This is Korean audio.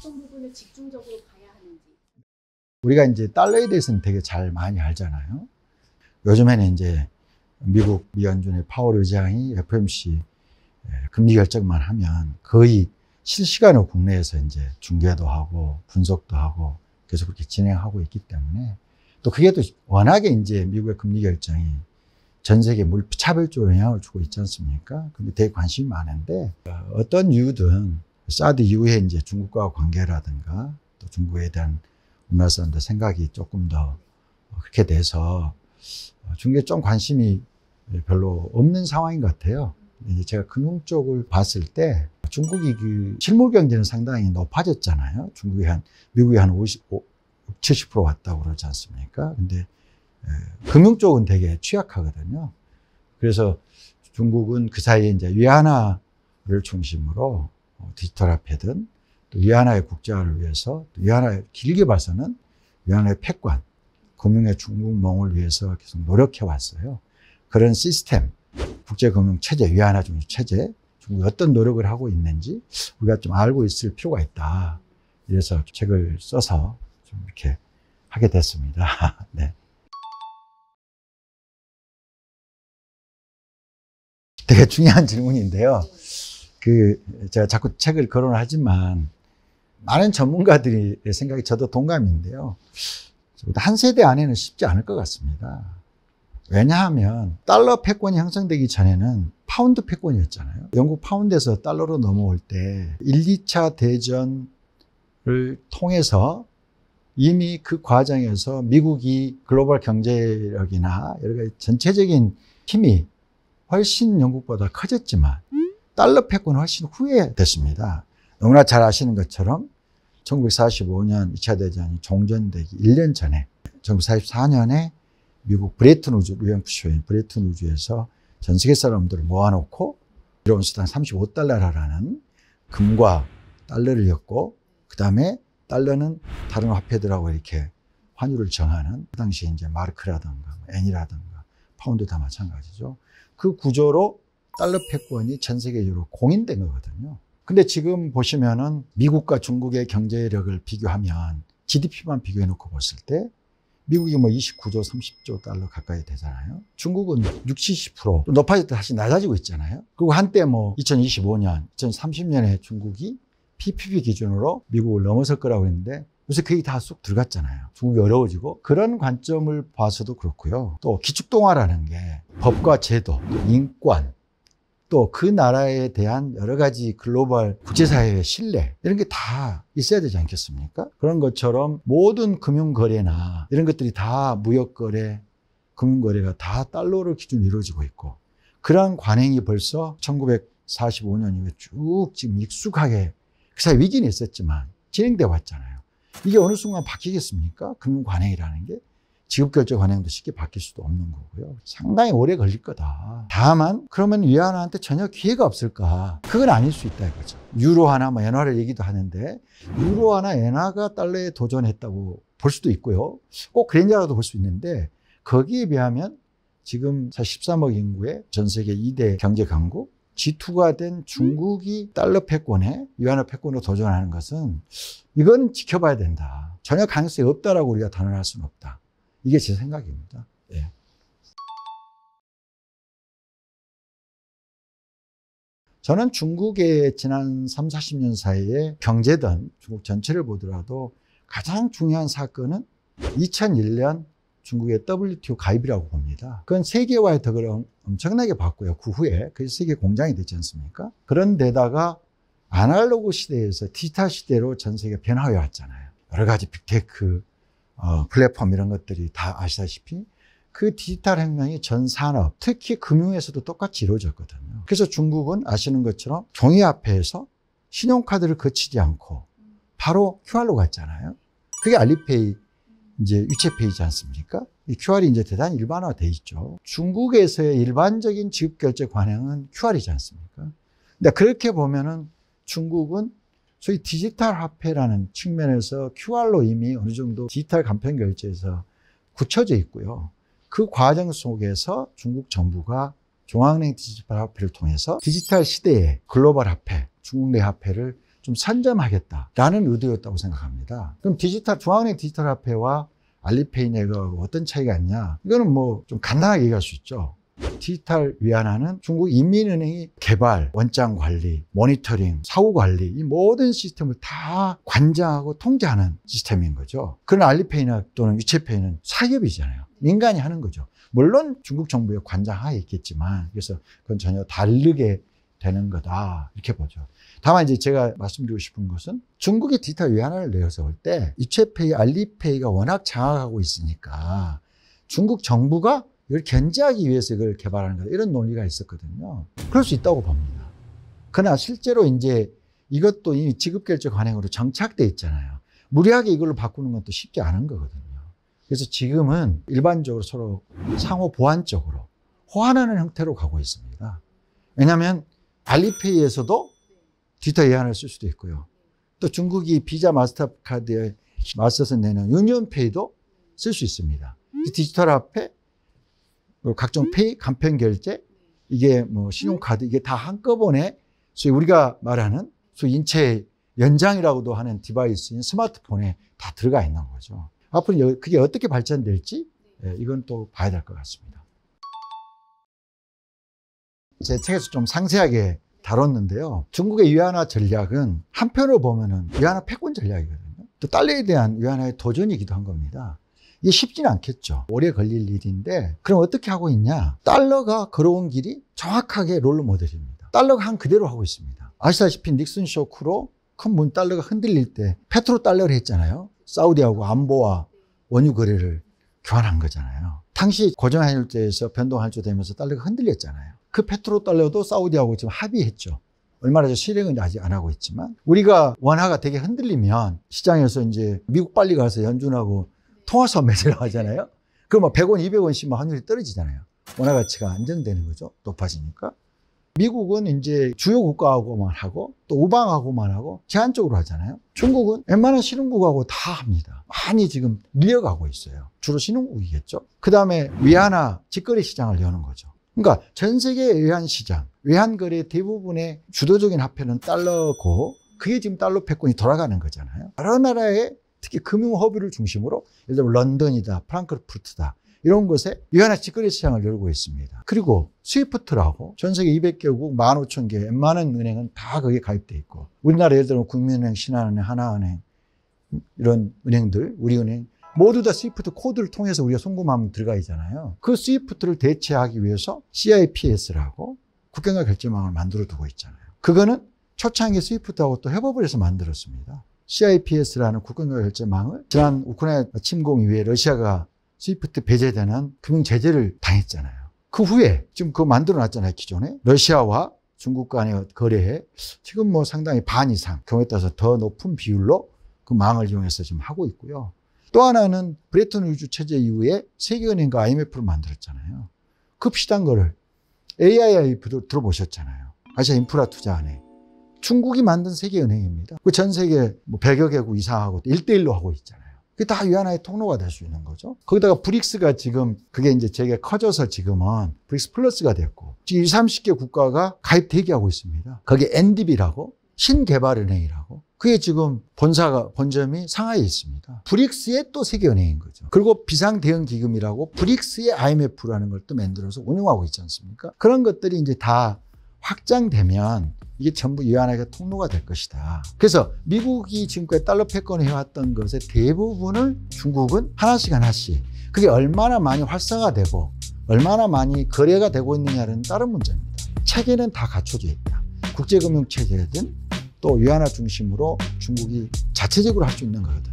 어떤 부분을 집중적으로 봐야 하는지. 우리가 이제 달러에 대해서는 되게 잘 많이 알잖아요. 요즘에는 이제 미국 미연준의 파월 의장이 FOMC 금리 결정만 하면 거의 실시간으로 국내에서 이제 중계도 하고 분석도 하고 계속 그렇게 진행하고 있기 때문에, 또 그게 또 워낙에 이제 미국의 금리 결정이 전 세계에 무차별적으로 영향을 주고 있지 않습니까? 근데 되게 관심이 많은데, 어떤 이유든 사드 이후에 이제 중국과 관계라든가 또 중국에 대한 우리나라 사람들 생각이 조금 더 그렇게 돼서 중국에 좀 관심이 별로 없는 상황인 것 같아요. 이제 제가 금융 쪽을 봤을 때 중국이 그 실물 경제는 상당히 높아졌잖아요. 미국이 한 70% 왔다고 그러지 않습니까? 근데 금융 쪽은 되게 취약하거든요. 그래서 중국은 그 사이에 이제 위안화를 중심으로 디지털 화폐든 또 위안화의 국제화를 위해서, 또 위안화의 길게 봐서는 위안화의 패권, 금융의 중국몽을 위해서 계속 노력해 왔어요. 그런 시스템, 국제금융체제, 위안화 중심 체제, 중국이 어떤 노력을 하고 있는지 우리가 좀 알고 있을 필요가 있다. 이래서 책을 써서 좀 이렇게 하게 됐습니다. 네. 되게 중요한 질문인데요. 제가 자꾸 책을 거론하지만 많은 전문가들의 생각이 저도 동감인데요. 한 세대 안에는 쉽지 않을 것 같습니다. 왜냐하면 달러 패권이 형성되기 전에는 파운드 패권이었잖아요. 영국 파운드에서 달러로 넘어올 때 1, 2차 대전을 통해서 이미 그 과정에서 미국이 글로벌 경제력이나 여러 가지 전체적인 힘이 훨씬 영국보다 커졌지만 달러 패권은 훨씬 후에 됐습니다. 너무나 잘 아시는 것처럼 1945년 2차 대전이 종전되기 1년 전에 1944년에 미국 브레튼 우즈, UNFCO인 브레튼 우즈에서 전 세계 사람들을 모아놓고 1온 수당 35달러라는 금과 달러를 엮고, 그 다음에 달러는 다른 화폐들하고 이렇게 환율을 정하는, 그 당시에 이제 마르크라든가 엔이라든가 파운드 다 마찬가지죠. 그 구조로 달러 패권이 전 세계적으로 공인된 거거든요. 근데 지금 보시면은 미국과 중국의 경제력을 비교하면 GDP만 비교해 놓고 봤을 때 미국이 뭐 29조, 30조 달러 가까이 되잖아요. 중국은 60, 70% 높아졌다 다시 낮아지고 있잖아요. 그리고 한때 뭐 2025년, 2030년에 중국이 PPP 기준으로 미국을 넘어설 거라고 했는데 요새 그 얘기 다 쏙 들어갔잖아요. 중국이 어려워지고, 그런 관점을 봐서도 그렇고요. 또 기축동화라는 게 법과 제도, 인권, 또 그 나라에 대한 여러 가지 글로벌 국제사회의 신뢰, 이런 게 다 있어야 되지 않겠습니까? 그런 것처럼 모든 금융거래나 이런 것들이 다 무역거래, 금융거래가 다 달러를 기준으로 이루어지고 있고, 그러한 관행이 벌써 1945년 이후에 쭉 지금 익숙하게, 그 사이 위기는 있었지만 진행돼 왔잖아요. 이게 어느 순간 바뀌겠습니까? 금융관행이라는 게 지급결제 관행도 쉽게 바뀔 수도 없는 거고요. 상당히 오래 걸릴 거다. 다만 그러면 위안화한테 전혀 기회가 없을까? 그건 아닐 수 있다 이거죠. 유로화나 뭐 엔화를 얘기도 하는데, 유로화나 엔화가 달러에 도전했다고 볼 수도 있고요. 꼭 그랬냐고도 볼 수 있는데, 거기에 비하면 지금 13억 인구의 전 세계 2대 경제 강국 G2가 된 중국이 달러 패권에, 위안화 패권으로 도전하는 것은 이건 지켜봐야 된다. 전혀 가능성이 없다라고 우리가 단언할 수는 없다. 이게 제 생각입니다. 예. 저는 중국의 지난 3, 40년 사이에 경제든 중국 전체를 보더라도 가장 중요한 사건은 2001년 중국의 WTO 가입이라고 봅니다. 그건 세계화의 덕을 엄청나게 봤고요. 그 후에 그래서 세계 공장이 됐지 않습니까? 그런데다가 아날로그 시대에서 디지털 시대로 전 세계가 변화해 왔잖아요. 여러 가지 빅테크, 플랫폼 이런 것들이 다 아시다시피 그 디지털 혁명이 전 산업, 특히 금융에서도 똑같이 이루어졌거든요. 그래서 중국은 아시는 것처럼 종이화폐에서 신용카드를 거치지 않고 바로 QR로 갔잖아요. 그게 알리페이, 이제 위챗페이지 않습니까? 이 QR이 이제 대단히 일반화돼 있죠. 중국에서의 일반적인 지급결제 관행은 QR이지 않습니까? 근데 그렇게 보면은 중국은 소위 디지털 화폐라는 측면에서 QR로 이미 어느 정도 디지털 간편 결제에서 굳혀져 있고요. 그 과정 속에서 중국 정부가 중앙은행 디지털 화폐를 통해서 디지털 시대의 글로벌 화폐, 중국 내 화폐를 좀 선점하겠다라는 의도였다고 생각합니다. 그럼 중앙은행 디지털 화폐와 알리페이 네트워크가 어떤 차이가 있냐? 이거는 뭐 좀 간단하게 얘기할 수 있죠. 디지털 위안화는 중국 인민은행이 개발, 원장 관리, 모니터링, 사후 관리 이 모든 시스템을 다 관장하고 통제하는 시스템인 거죠. 그러나 알리페이나 또는 위챗페이는 사기업이잖아요. 민간이 하는 거죠. 물론 중국 정부의 관장하에 있겠지만 그래서 그건 전혀 다르게 되는 거다 이렇게 보죠. 다만 이제 제가 말씀드리고 싶은 것은 중국이 디지털 위안화를 내세울 때 위챗페이, 알리페이가 워낙 장악하고 있으니까 중국 정부가 이걸 견제하기 위해서 이걸 개발하는 거다. 이런 논리가 있었거든요. 그럴 수 있다고 봅니다. 그러나 실제로 이제 이것도 이미 지급결제 관행으로 정착돼 있잖아요. 무리하게 이걸로 바꾸는 건 또 쉽지 않은 거거든요. 그래서 지금은 일반적으로 서로 상호 보완적으로 호환하는 형태로 가고 있습니다. 왜냐하면 알리페이에서도 디지털 위안화를 쓸 수도 있고요. 또 중국이 비자 마스터카드에 맞서서 내는 유니온페이도 쓸 수 있습니다. 디지털 화폐, 각종 페이, 간편 결제, 이게 뭐 신용카드, 이게 다 한꺼번에 소위 우리가 말하는 소위 인체 연장이라고도 하는 디바이스인 스마트폰에 다 들어가 있는 거죠. 앞으로 그게 어떻게 발전될지 이건 또 봐야 될 것 같습니다. 제 책에서 좀 상세하게 다뤘는데요. 중국의 위안화 전략은 한편으로 보면은 위안화 패권 전략이거든요. 또 달러에 대한 위안화의 도전이기도 한 겁니다. 이게 쉽지는 않겠죠. 오래 걸릴 일인데 그럼 어떻게 하고 있냐? 달러가 걸어온 길이 정확하게 롤러 모델입니다. 달러가 한 그대로 하고 있습니다. 아시다시피 닉슨 쇼크로 큰 문 달러가 흔들릴 때 페트로 달러를 했잖아요. 사우디하고 안보와 원유 거래를 교환한 거잖아요. 당시 고정환율제에서 변동환율제 되면서 달러가 흔들렸잖아요. 그 페트로 달러도 사우디하고 지금 합의했죠. 얼마나 실행은 아직 안 하고 있지만 우리가 원화가 되게 흔들리면 시장에서 이제 미국 빨리 가서 연준하고 통화수합 맺으려고 하잖아요. 그럼 100원, 200원씩만 환율이 떨어지잖아요. 원화 가치가 안정되는 거죠. 높아지니까. 미국은 이제 주요 국가하고만 하고 또 우방하고만 하고 제한적으로 하잖아요. 중국은 웬만한 신흥국하고 다 합니다. 많이 지금 밀려가고 있어요. 주로 신흥국이겠죠. 그 다음에 위안화 직거래 시장을 여는 거죠. 그러니까 전 세계 외환 시장, 외환 거래 대부분의 주도적인 화폐는 달러고 그게 지금 달러 패권이 돌아가는 거잖아요. 여러 나라의 특히 금융 허브를 중심으로 예를 들면 런던이다, 프랑크푸르트다 이런 곳에 위안화 직거래 시장을 열고 있습니다. 그리고 스위프트라고 전 세계 200개국 15,000개 웬만한 은행은 다 거기에 가입돼 있고 우리나라 예를 들면 국민은행, 신한은행, 하나은행 이런 은행들, 우리은행 모두 다 스위프트 코드를 통해서 우리가 송금하면 들어가 있잖아요. 그 스위프트를 대체하기 위해서 CIPS라고 국경과 결제망을 만들어 두고 있잖아요. 그거는 초창기 스위프트하고 또 협업을 해서 만들었습니다. CIPS라는 국경과 결제망을 지난 우크라이나 침공 이후에 러시아가 스위프트 배제되는 금융 제재를 당했잖아요. 그 후에 지금 그거 만들어 놨잖아요. 기존에 러시아와 중국 간의 거래에 지금 뭐 상당히 반 이상 경우에 따라서 더 높은 비율로 그 망을 이용해서 지금 하고 있고요. 또 하나는 브레튼 우즈 체제 이후에 세계은행과 IMF를 만들었잖아요. 그 비슷한 거를 AIIF도 들어보셨잖아요. 아시아 인프라 투자은행. 중국이 만든 세계은행입니다. 그 전 세계 뭐 100여 개국 이상하고 1대1로 하고 있잖아요. 그게 다 위안화의 통로가 될 수 있는 거죠. 거기다가 브릭스가 지금 그게 이제 되게 커져서 지금은 브릭스 플러스가 됐고 지금 20, 30개 국가가 가입 대기하고 있습니다. 거기에 NDB라고 신개발은행이라고 그게 지금 본점이 상하이에 있습니다. 브릭스의 또 세계은행인 거죠. 그리고 비상대응기금이라고 브릭스의 IMF라는 걸 또 만들어서 운영하고 있지 않습니까? 그런 것들이 이제 다 확장되면 이게 전부 위안화가 통로가 될 것이다. 그래서 미국이 지금까지 달러 패권을 해왔던 것의 대부분을 중국은 하나씩 그게 얼마나 많이 활성화되고 얼마나 많이 거래가 되고 있느냐는 다른 문제입니다. 체계는 다 갖춰져 있다. 국제금융체제든 또 위안화 중심으로 중국이 자체적으로 할 수 있는 거거든.